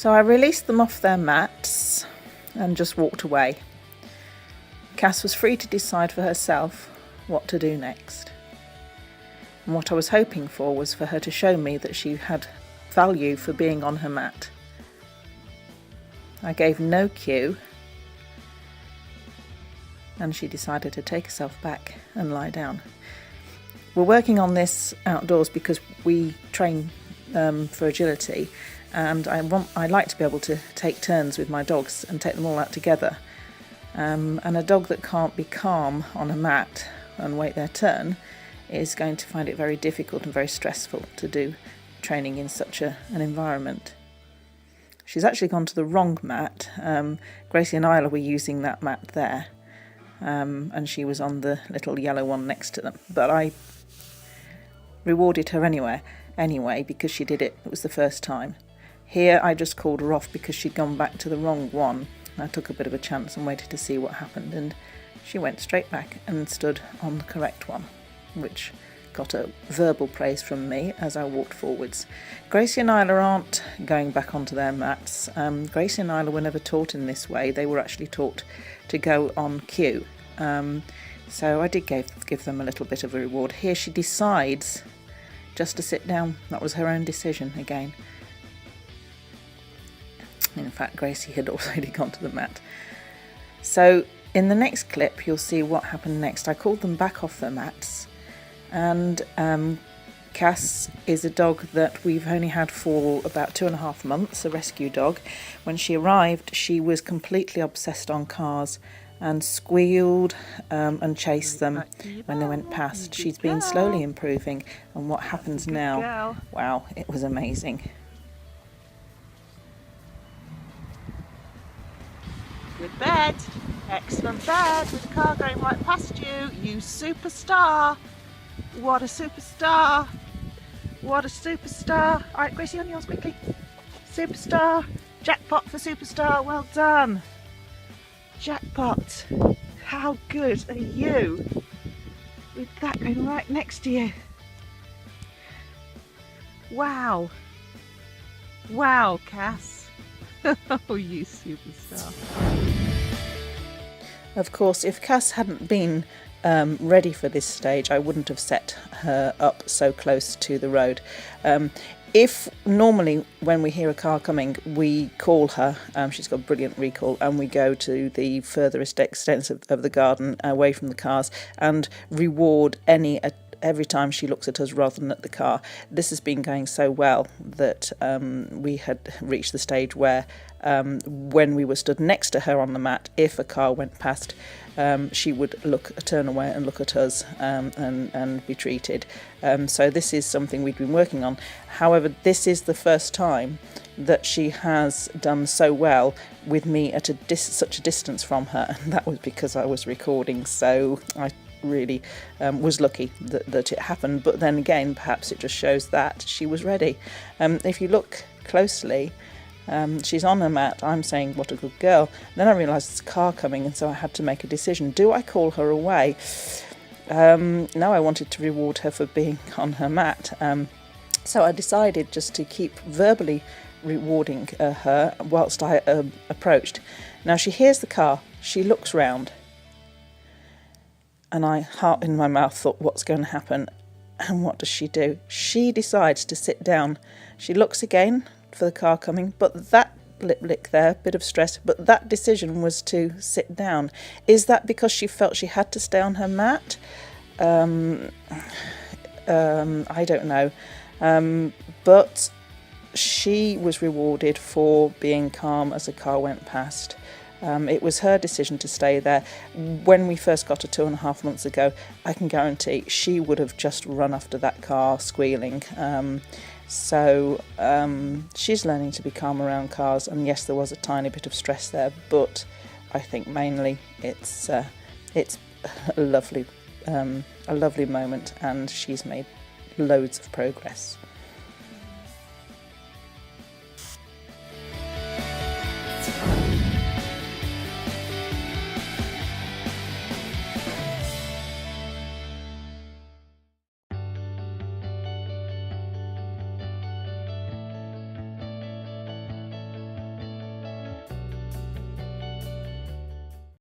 So I released them off their mats and just walked away. Cass was free to decide for herself what to do next. And what I was hoping for was for her to show me that she had value for being on her mat. I gave no cue, and she decided to take herself back and lie down. We're working on this outdoors because we train for agility, and I like to be able to take turns with my dogs and take them all out together. And a dog that can't be calm on a mat and wait their turn is going to find it very difficult and very stressful to do training in such an environment. She's actually gone to the wrong mat. Gracie and Isla were using that mat there, and she was on the little yellow one next to them. But I rewarded her anyway because she did it. It was the first time. Here I just called her off because she'd gone back to the wrong one. I took a bit of a chance and waited to see what happened, and she went straight back and stood on the correct one, which got a verbal praise from me as I walked forwards. Gracie and Isla aren't going back onto their mats. Gracie and Isla were never taught in this way. They were actually taught to go on cue. So I did give them a little bit of a reward. Here she decides just to sit down. That was her own decision again. In fact, Gracie had already gone to the mat. So in the next clip, you'll see what happened next. I called them back off their mats, and Cass is a dog that we've only had for about 2.5 months, a rescue dog. When she arrived, she was completely obsessed on cars and squealed and chased them when they went past. She's been slowly improving, and what happens now, wow, it was amazing. Good bed, excellent bed with the car going right past you, you superstar. What a superstar, what a superstar. Alright Gracie, on yours quickly. Superstar, jackpot for superstar, well done. Jackpot, how good are you with that going right next to you. Wow, wow Cass. Oh, you superstar. Of course, if Cass hadn't been ready for this stage, I wouldn't have set her up so close to the road. If normally when we hear a car coming, we call her, she's got brilliant recall, and we go to the furthest extent of the garden away from the cars and reward every time she looks at us rather than at the car. This has been going so well that we had reached the stage where when we were stood next to her on the mat, if a car went past, she would turn away and look at us and be treated. So this is something we've been working on. However, this is the first time that she has done so well with me at such a distance from her, and that was because I was recording, so I really was lucky that it happened. But then again, perhaps it just shows that she was ready. If you look closely, she's on her mat. I'm saying what a good girl. Then I realised there's a car coming, and so I had to make a decision. Do I call her away? No, I wanted to reward her for being on her mat. So I decided just to keep verbally rewarding her whilst I approached. Now she hears the car, she looks round, and I, heart in my mouth, thought, what's going to happen? And what does she do? She decides to sit down. She looks again for the car coming, but that lip lick there, bit of stress, but that decision was to sit down. Is that because she felt she had to stay on her mat? I don't know. But she was rewarded for being calm as a car went past. It was her decision to stay there. When we first got her 2.5 months ago, I can guarantee she would have just run after that car squealing. So she's learning to be calm around cars, and yes, there was a tiny bit of stress there, but I think mainly it's a lovely moment, and she's made loads of progress.